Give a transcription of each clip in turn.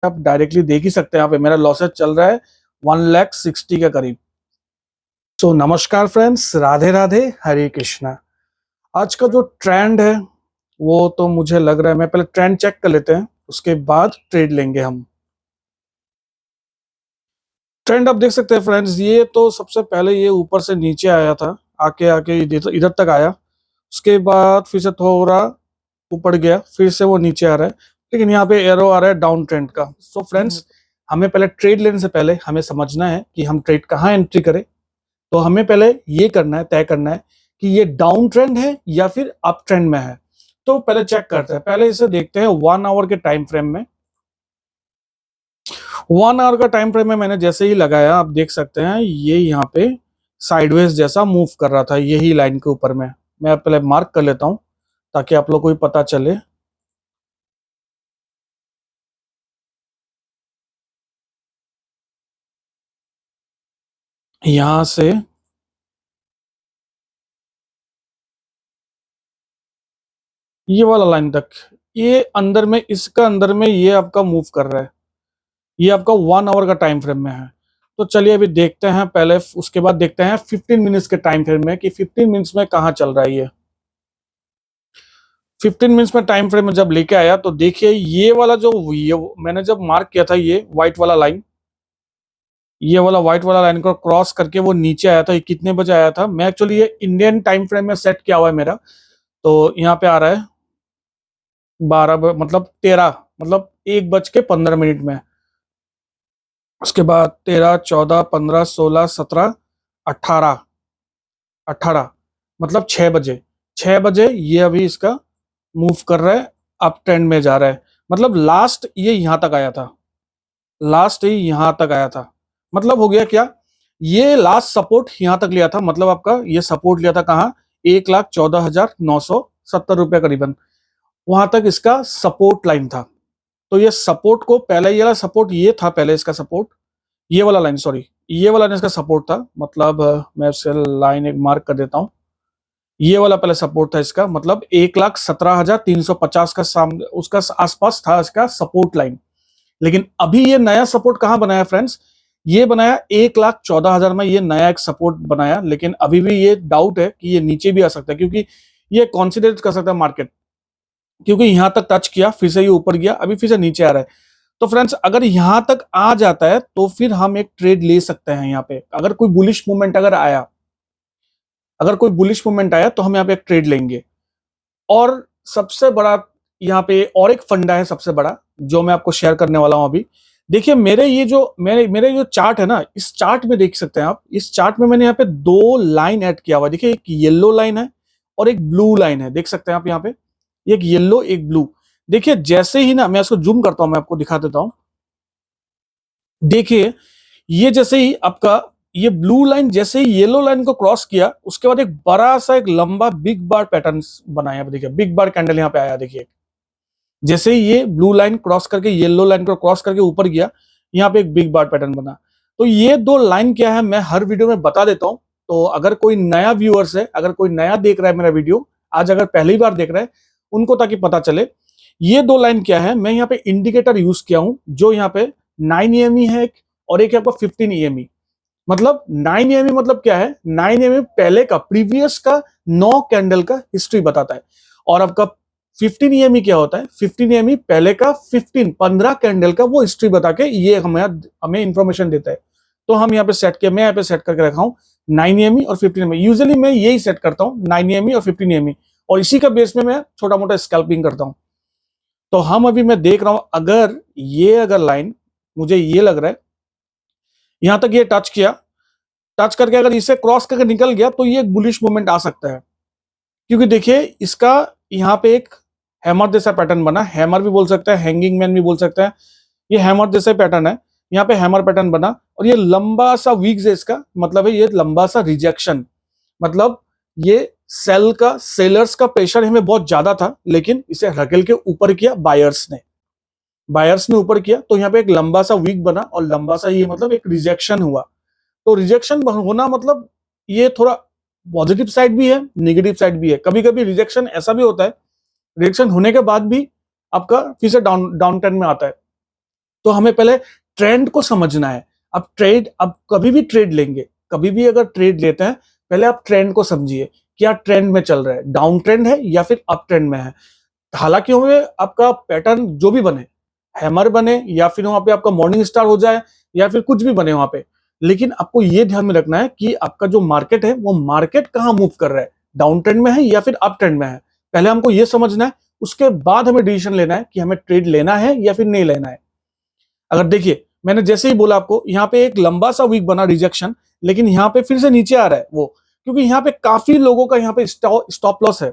आप डायरेक्टली देख ही सकते हैं। यहाँ पे मेरा लॉसेस चल रहा है 1,60,000 के करीब। सो नमस्कार फ्रेंड्स, राधे राधे, हरे कृष्णा। आज का जो ट्रेंड है वो तो मुझे लग रहा है, मैं पहले ट्रेंड चेक कर लेते हैं, उसके बाद ट्रेड लेंगे हम। ट्रेंड आप देख सकते हैं फ्रेंड्स, ये तो सबसे पहले ये ऊपर से नीचे आया था, आके आके इधर तक आया, उसके बाद फिर से थोड़ा ऊपर गया, फिर से वो नीचे आ रहा है, लेकिन यहाँ पे एरो आ रहा है डाउन ट्रेंड का। सो फ्रेंड्स, हमें पहले ट्रेड लेने से पहले हमें समझना है कि हम ट्रेड कहाँ एंट्री करें। तो हमें पहले ये करना है, तय करना है कि ये डाउन ट्रेंड है या फिर अप ट्रेंड में है। तो पहले चेक करते हैं, पहले इसे देखते हैं 1 आवर के टाइम फ्रेम में। 1 आवर का टाइम फ्रेम में मैंने जैसे ही लगाया, आप देख सकते हैं ये यहाँ पे साइडवेज जैसा मूव कर रहा था, यही लाइन के ऊपर में। मैं पहले मार्क कर लेता हूं ताकि आप लोग को भी पता चले। यहां से ये वाला लाइन तक, ये अंदर में, इसका अंदर में ये आपका मूव कर रहा है। ये आपका 1 आवर का टाइम फ्रेम में है। तो चलिए अभी देखते हैं, पहले उसके बाद देखते हैं 15 मिनट्स के टाइम फ्रेम में कि 15 मिनट्स में कहाँ चल रहा है ये। 15 मिनट्स में टाइम फ्रेम में जब लेके आया तो देखिए ये वाला जो ये मैंने जब मार्क किया था, ये व्हाइट वाला लाइन, ये वाला व्हाइट वाला लाइन को क्रॉस करके वो नीचे आया था। ये कितने बजे आया था, मैं एक्चुअली ये इंडियन टाइम फ्रेम में सेट किया हुआ है मेरा, तो यहाँ पे आ रहा है मतलब 13, मतलब 1:15 में। उसके बाद 13, 14, 15, 16, 17, 18, 18, मतलब 6 बजे। 6 बजे ये अभी इसका मूव कर रहा है, अप ट्रेंड में जा रहा है। मतलब लास्ट ये यहां तक आया था, लास्ट ही यहां तक आया था। मतलब हो गया क्या, ये लास्ट सपोर्ट यहां तक लिया था, मतलब आपका ये सपोर्ट लिया था कहाँ, 1,14,970 रुपया करीबन, वहां तक इसका सपोर्ट लाइन था। तो ये सपोर्ट को पहले, ये वाला सपोर्ट ये था पहले इसका सपोर्ट, ये वाला लाइन, सॉरी, ये वाला लाइन इसका सपोर्ट था। मतलब मैं इससे लाइन एक मार्क कर देता हूं, ये वाला पहले सपोर्ट था इसका, मतलब 1,17,350 का सामने उसका आसपास था इसका सपोर्ट लाइन। लेकिन अभी ये नया सपोर्ट कहां बनाया फ्रेंड्स, ये बनाया 1,14,000 में, ये नया एक सपोर्ट बनाया। लेकिन अभी भी ये डाउट है कि ये नीचे भी आ सकता है, क्योंकि ये कंसीडर कर सकता है मार्केट, क्योंकि यहां तक टच किया, फिर से ये ऊपर गया, अभी फिर से नीचे आ रहा है। तो फ्रेंड्स, अगर यहां तक आ जाता है तो फिर हम एक ट्रेड ले सकते हैं यहाँ पे। अगर कोई बुलिश मूवमेंट अगर आया, अगर कोई बुलिश मूवमेंट आया तो हम यहाँ पे एक ट्रेड लेंगे। और सबसे बड़ा यहाँ पे और एक फंडा है, सबसे बड़ा, जो मैं आपको शेयर करने वाला हूं अभी। देखिए मेरे ये जो मेरे जो चार्ट है ना, इस चार्ट में देख सकते हैं आप, इस चार्ट में मैंने यहाँ पे 2 लाइन ऐड किया हुआ है। देखिए एक येलो लाइन है और एक ब्लू लाइन है, देख सकते हैं आप यहाँ पे, एक येलो एक ब्लू। देखिए जैसे ही ना, मैं इसको जूम करता हूं, मैं आपको दिखा देता हूं। देखिए ये जैसे ही आपका ये ब्लू लाइन जैसे ही येलो लाइन को क्रॉस किया, उसके बाद एक बड़ा सा एक लंबा बिग बार पैटर्न बनाया। देखिए बिग बार कैंडल यहाँ पे आया, देखिए जैसे ही ये ब्लू लाइन क्रॉस करके येलो लाइन को क्रॉस करके ऊपर गया, यहाँ पे एक बिग बार पैटर्न बना। तो ये 2 लाइन क्या है, मैं हर वीडियो में बता देता हूं। तो अगर कोई नया व्यूअर्स है, अगर कोई नया देख रहा है मेरा वीडियो, आज अगर पहली बार देख रहा है, उनको ताकि पता चले ये 2 लाइन क्या है। मैं यहाँ पे इंडिकेटर यूज किया हूं, जो यहाँ पे 9 EME है एक, और एक है आपका 15 EME। मतलब 9 EME मतलब क्या है, 9 EME पहले का, प्रीवियस का 9 कैंडल का हिस्ट्री बताता है। और आपका 15 EME क्या होता है, 15 EME पहले का 15 कैंडल का वो हिस्ट्री बता के ये हमें इंफॉर्मेशन देता है। तो हम यहाँ पे सेट किया, मैं यहाँ पे सेट करके रखा हूँ 9 EME और 15 EME। यूजुअली मैं यही सेट करता हूँ, 9 EME और 15 EME, और इसी का बेस में मैं छोटा मोटा स्कैल्पिंग करता हूँ। तो हम अभी मैं देख रहा हूं, अगर लाइन मुझे ये लग रहा है यहां तक ये टच किया, टच करके अगर इसे क्रॉस करके निकल गया तो ये एक बुलिश मूवमेंट आ सकता है। क्योंकि देखिए इसका यहाँ पे एक हैमर जैसा पैटर्न बना, हैमर भी बोल सकता है, हैंगिंग मैन भी बोल सकता है। ये हैमर जैसा पैटर्न है, यहाँ पे हैमर पैटर्न बना, और ये लंबा सा वीक्स है, इसका मतलब है ये लंबा सा रिजेक्शन। मतलब ये सेल का, सेलर्स का प्रेशर हमें बहुत ज्यादा था, लेकिन इसे धकेल के ऊपर किया बायर्स ने ऊपर किया। तो यहाँ पे एक लंबा सा वीक बना, और लंबा सा ये मतलब एक रिजेक्शन हुआ। तो रिजेक्शन होना मतलब ये थोड़ा पॉजिटिव साइड भी है, नेगेटिव साइड भी है। कभी कभी रिजेक्शन ऐसा भी होता है, रिजेक्शन होने के बाद भी आपका फिर से डाउन ट्रेंड में आता है। तो हमें पहले ट्रेंड को समझना है। अब कभी भी ट्रेड लेंगे, कभी भी अगर ट्रेड लेते हैं, पहले आप ट्रेंड को समझिए, क्या ट्रेंड में चल रहा है, डाउन ट्रेंड है या फिर अप ट्रेंड में है। हालांकि हमें आपका पैटर्न जो भी बने, हैमर बने या फिर वहां पे आपका मॉर्निंग स्टार हो जाए या फिर कुछ भी बने वहां पे, लेकिन आपको ये ध्यान में रखना है कि आपका जो मार्केट है वो मार्केट कहाँ मूव कर रहा है, डाउन ट्रेंड में है या फिर अप ट्रेंड में है। पहले हमको ये समझना है, उसके बाद हमें डिसीजन लेना है कि हमें ट्रेड लेना है या फिर नहीं लेना है। अगर देखिए, मैंने जैसे ही बोला आपको, यहाँ पे एक लंबा सा वीक बना रिजेक्शन, लेकिन यहाँ पे फिर से नीचे आ रहा है वो, क्योंकि यहाँ पे काफी लोगों का यहाँ पे स्टॉप लॉस है।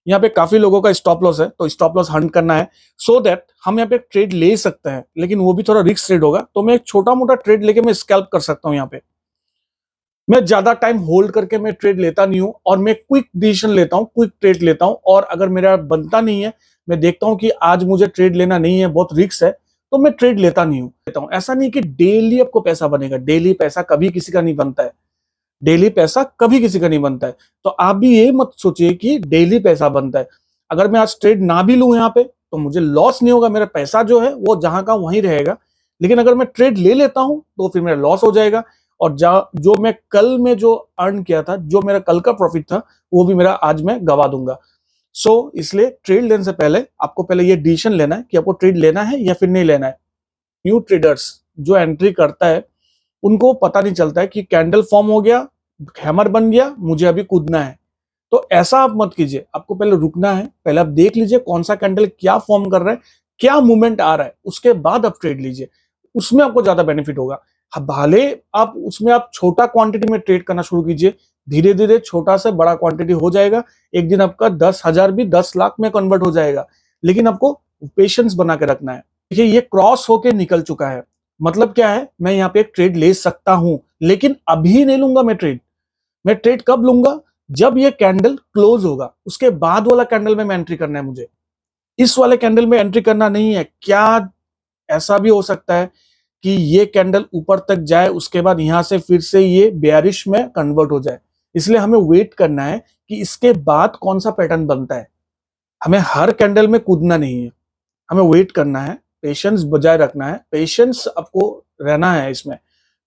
यहाँ पे काफी लोगों का स्टॉप लॉस है, तो स्टॉप लॉस हंट करना है सो दैट हम यहाँ पे ट्रेड ले सकते हैं, लेकिन वो भी थोड़ा रिस्क ट्रेड होगा। तो मैं एक छोटा मोटा ट्रेड लेके मैं स्कैल्प कर सकता हूँ। यहाँ पे मैं ज्यादा टाइम होल्ड करके मैं ट्रेड लेता नहीं हूँ, और मैं क्विक डिसीजन लेता हूँ, क्विक ट्रेड लेता हूँ। और अगर मेरा बनता नहीं है, मैं देखता हूँ कि आज मुझे ट्रेड लेना नहीं है, बहुत रिस्क है, तो मैं ट्रेड लेता नहीं हूँ। ऐसा नहीं कि डेली आपको पैसा बनेगा, डेली पैसा कभी किसी का नहीं बनता है, डेली पैसा कभी किसी का नहीं बनता है। तो आप भी ये मत सोचिए कि डेली पैसा बनता है। अगर मैं आज ट्रेड ना भी लूं यहाँ पे, तो मुझे लॉस नहीं होगा, मेरा पैसा जो है वो जहां का वहीं रहेगा। लेकिन अगर मैं ट्रेड ले लेता हूं तो फिर मेरा लॉस हो जाएगा, और जो मैं कल में जो अर्न किया था, जो मेरा कल का प्रॉफिट था, वो भी मेरा आज मैं गवा दूंगा। इसलिए ट्रेड लेने से पहले आपको पहले ये डिसीजन लेना है कि आपको ट्रेड लेना है या फिर नहीं लेना है। न्यू ट्रेडर्स जो एंट्री करता है, उनको पता नहीं चलता है कि कैंडल फॉर्म हो गया, हैमर बन गया, मुझे अभी कूदना है। तो ऐसा आप मत कीजिए, आपको पहले रुकना है, पहले आप देख लीजिए कौन सा कैंडल क्या फॉर्म कर रहा है, क्या मूवमेंट आ रहा है, उसके बाद आप ट्रेड लीजिए, उसमें आपको ज्यादा बेनिफिट होगा। भले आप उसमें आप छोटा क्वांटिटी में ट्रेड करना शुरू कीजिए, धीरे धीरे छोटा से बड़ा क्वांटिटी हो जाएगा, एक दिन आपका 10,000 भी 10 लाख में कन्वर्ट हो जाएगा। लेकिन आपको पेशेंस बना के रखना है। देखिए, ये क्रॉस होके निकल चुका है, मतलब क्या है, मैं यहाँ पे एक ट्रेड ले सकता हूं, लेकिन अभी नहीं लूंगा मैं ट्रेड। मैं ट्रेड कब लूंगा, जब ये कैंडल क्लोज होगा, उसके बाद वाला कैंडल में एंट्री करना है मुझे, इस वाले कैंडल में एंट्री करना नहीं है। क्या ऐसा भी हो सकता है कि ये कैंडल ऊपर तक जाए, उसके बाद यहां से फिर से ये बेयरिश में कन्वर्ट हो जाए। इसलिए हमें वेट करना है कि इसके बाद कौन सा पैटर्न बनता है। हमें हर कैंडल में कूदना नहीं है, हमें वेट करना है, पेशेंस बजाय रखना है, पेशेंस आपको रहना है। इसमें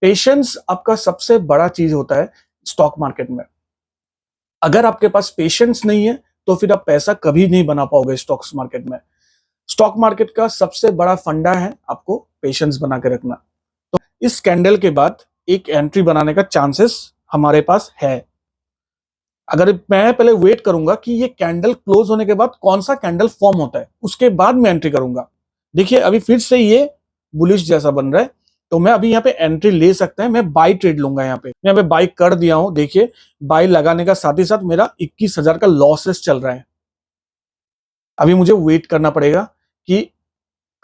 पेशेंस आपका सबसे बड़ा चीज होता है स्टॉक मार्केट में। अगर आपके पास पेशेंस नहीं है, तो फिर आप पैसा कभी नहीं बना पाओगे स्टॉक्स मार्केट में। स्टॉक मार्केट का सबसे बड़ा फंडा है आपको पेशेंस बना के रखना। तो इस कैंडल के बाद एक एंट्री बनाने का चांसेस हमारे पास है। अगर मैं पहले वेट करूंगा कि ये कैंडल क्लोज होने के बाद कौन सा कैंडल फॉर्म होता है, उसके बाद मैं एंट्री करूंगा। देखिए, अभी फिर से ये बुलिश जैसा बन रहा है, तो मैं अभी यहाँ पे एंट्री ले सकता है, मैं बाई ट्रेड लूंगा। यहाँ पे मैं यहाँ पे बाई कर दिया हूं। देखिए, बाई लगाने का साथ ही साथ मेरा 21,000 का लॉसेस चल रहा है। अभी मुझे वेट करना पड़ेगा कि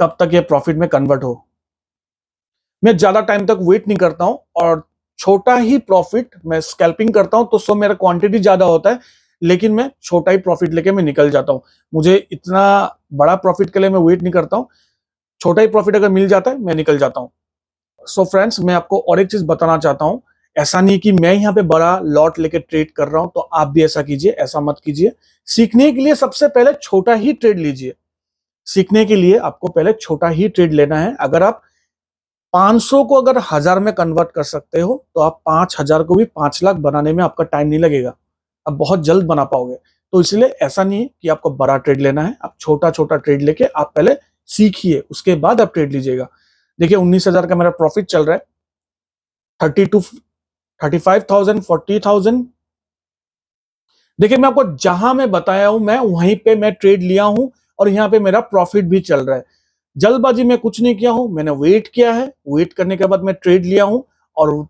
कब तक ये प्रॉफिट में कन्वर्ट हो। मैं ज्यादा टाइम तक वेट नहीं करता हूं, और छोटा ही प्रॉफिट मैं स्कैल्पिंग करता हूं, तो मेरा क्वांटिटी ज्यादा होता है, लेकिन मैं छोटा ही प्रॉफिट लेके मैं निकल जाता हूं। मुझे इतना बड़ा प्रॉफिट के लिए मैं वेट नहीं करता हूं, छोटा ही प्रॉफिट अगर मिल जाता है मैं निकल जाता हूं। फ्रेंड्स, मैं आपको और एक चीज बताना चाहता हूं, ऐसा नहीं कि मैं यहाँ पे बड़ा लॉट लेके ट्रेड कर रहा हूं, तो आप भी ऐसा कीजिए, ऐसा मत कीजिए। सीखने के लिए सबसे पहले छोटा ही ट्रेड लीजिए। सीखने के लिए आपको पहले छोटा ही ट्रेड लेना है। अगर आप 500 को अगर 1000 में कन्वर्ट कर सकते हो, तो आप 5000 को भी 5 लाख बनाने में आपका टाइम नहीं लगेगा, आप बहुत जल्द बना पाओगे। तो इसलिए ऐसा नहीं है कि आपको बड़ा ट्रेड लेना है, आप छोटा छोटा ट्रेड लेके आप पहले सीखिए, उसके बाद आप ट्रेड लीजिएगा। देखिए, 19,000 का मेरा प्रॉफिट चल रहा है, 35,000, 40,000। देखिए, मैं आपको जहां मैं बताया हूं, मैं वहीं पे मैं ट्रेड लिया हूं, और यहाँ पे मेरा प्रॉफिट भी चल रहा है। जल्दबाजी में कुछ नहीं किया हूं, मैंने वेट किया है, वेट करने के बाद मैं ट्रेड लिया हूं, और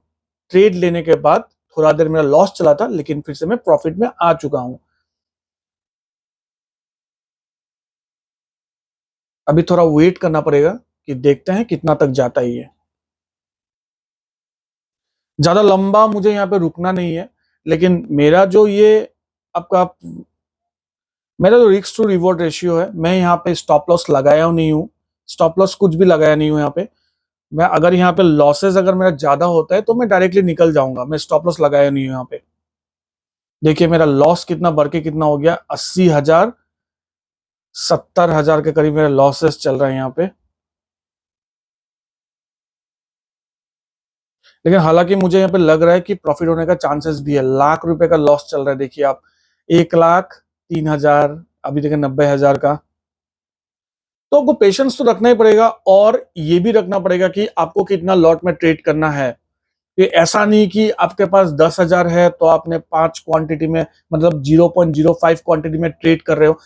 ट्रेड लेने के बाद थोड़ा देर मेरा लॉस चला था, लेकिन फिर से मैं प्रॉफिट में आ चुका हूं। अभी थोड़ा वेट करना पड़ेगा कि देखते हैं कितना तक जाता है ये। ज्यादा लंबा मुझे यहाँ पे रुकना नहीं है, लेकिन मेरा जो ये आपका मेरा जो रिस्क टू रिवॉर्ड रेशियो है, मैं यहाँ पे स्टॉप लॉस लगाया नहीं हूँ, स्टॉप लॉस कुछ भी लगाया नहीं हूँ यहाँ पे। मैं अगर यहाँ पे लॉसेस अगर मेरा ज्यादा होता है, तो मैं डायरेक्टली निकल जाऊंगा, मैं स्टॉप लॉस लगाया नहीं हूँ यहाँ पे। देखिए, मेरा लॉस कितना बढ़ के कितना हो गया, 80,000, 70,000 के करीब मेरा लॉसेस चल रहा है यहाँ पे। लेकिन हालांकि मुझे यहाँ पे लग रहा है कि प्रॉफिट होने का चांसेस भी है। लाख रुपए का लॉस चल रहा है, देखिए आप, 1,03,000, अभी देखिए 90,000 का। तो आपको पेशेंस तो रखना ही पड़ेगा, और ये भी रखना पड़ेगा कि आपको कितना लॉट में ट्रेड करना है। ये ऐसा नहीं कि आपके पास 10,000 है तो आपने 5 क्वांटिटी में, मतलब 0.05 क्वांटिटी में ट्रेड कर रहे हो।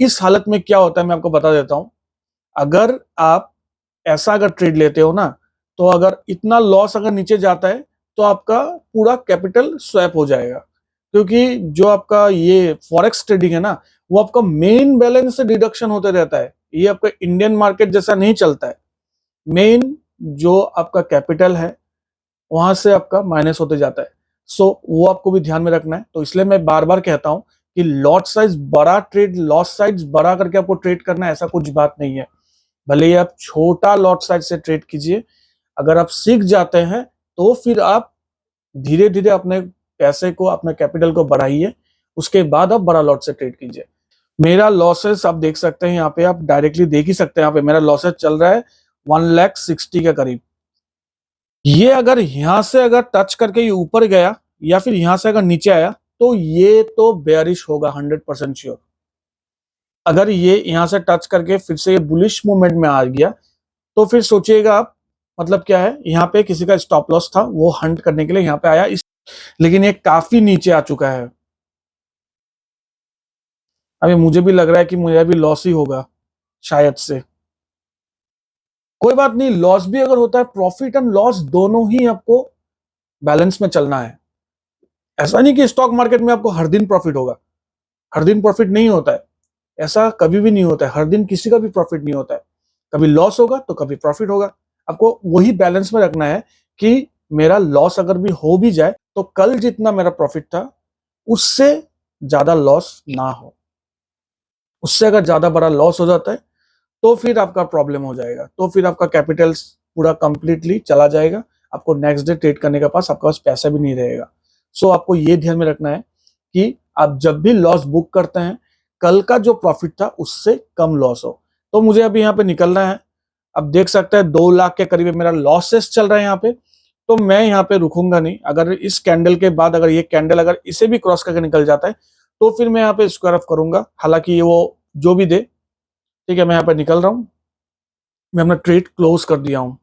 इस हालत में क्या होता है मैं आपको बता देता हूं। अगर आप ऐसा अगर ट्रेड लेते हो ना, तो अगर इतना लॉस अगर नीचे जाता है तो आपका पूरा कैपिटल स्वैप हो जाएगा, क्योंकि जो आपका ये फॉरेक्स ट्रेडिंग है ना, वो आपका मेन बैलेंस से डिडक्शन होते रहता है। ये आपका इंडियन मार्केट जैसा नहीं चलता है। मेन जो आपका कैपिटल है वहां से आपका माइनस होते जाता है। सो वो आपको भी ध्यान में रखना है। तो इसलिए मैं बार बार कहता हूं कि लॉट साइज बड़ा, ट्रेड लॉस साइज बड़ा करके आपको ट्रेड करना है, ऐसा कुछ बात नहीं है। भले ही आप छोटा लॉट साइज से ट्रेड कीजिए, अगर आप सीख जाते हैं तो फिर आप धीरे धीरे अपने पैसे को, अपने कैपिटल को बढ़ाइए, उसके बाद आप बड़ा लॉट से ट्रेड कीजिए। मेरा लॉसेस आप देख सकते हैं यहाँ पे, आप डायरेक्टली देख ही सकते हैं। यहाँ पे मेरा लॉसेस चल रहा है 1,60,000 के करीब। ये अगर यहां से अगर टच करके ये ऊपर गया, या फिर यहां से अगर नीचे आया, तो ये तो बेयरिश होगा 100% श्योर। अगर ये यहां से टच करके फिर से ये बुलिश मूवमेंट में आ गया, तो फिर सोचिएगा आप, मतलब क्या है, यहाँ पे किसी का स्टॉप लॉस था, वो हंट करने के लिए यहाँ पे आया इस, लेकिन ये काफी नीचे आ चुका है। अभी मुझे भी लग रहा है कि मुझे भी लॉस ही होगा शायद से। कोई बात नहीं, लॉस भी अगर होता है, प्रॉफिट एंड लॉस दोनों ही आपको बैलेंस में चलना है। ऐसा नहीं कि स्टॉक मार्केट में आपको हर दिन प्रॉफिट होगा, हर दिन प्रॉफिट नहीं होता है। ऐसा कभी भी नहीं होता है, हर दिन किसी का भी प्रॉफिट नहीं होता है। कभी लॉस होगा तो कभी प्रॉफिट होगा। आपको वही बैलेंस में रखना है कि मेरा लॉस अगर भी हो भी जाए तो कल जितना मेरा प्रॉफिट था उससे ज्यादा लॉस ना हो। उससे अगर ज्यादा बड़ा लॉस हो जाता है तो फिर आपका प्रॉब्लम हो जाएगा, तो फिर आपका कैपिटल पूरा कंप्लीटली चला जाएगा। आपको नेक्स्ट डे ट्रेड करने के पास आपके पास पैसा भी नहीं रहेगा। सो आपको ये ध्यान में रखना है कि आप जब भी लॉस बुक करते हैं, कल का जो प्रॉफिट था उससे कम लॉस हो। तो मुझे अभी यहाँ पे निकलना है। अब देख सकते हैं 2 लाख के करीब मेरा लॉसेस चल रहा है यहाँ पे। तो मैं यहाँ पे रुकूंगा नहीं। अगर इस कैंडल के बाद अगर ये कैंडल अगर इसे भी क्रॉस करके निकल जाता है, तो फिर मैं यहाँ पे स्क्वायर ऑफ करूंगा। हालांकि ये वो जो भी दे, ठीक है, मैं यहाँ पे निकल रहा हूँ। मैं अपना ट्रेड क्लोज कर दिया हूँ।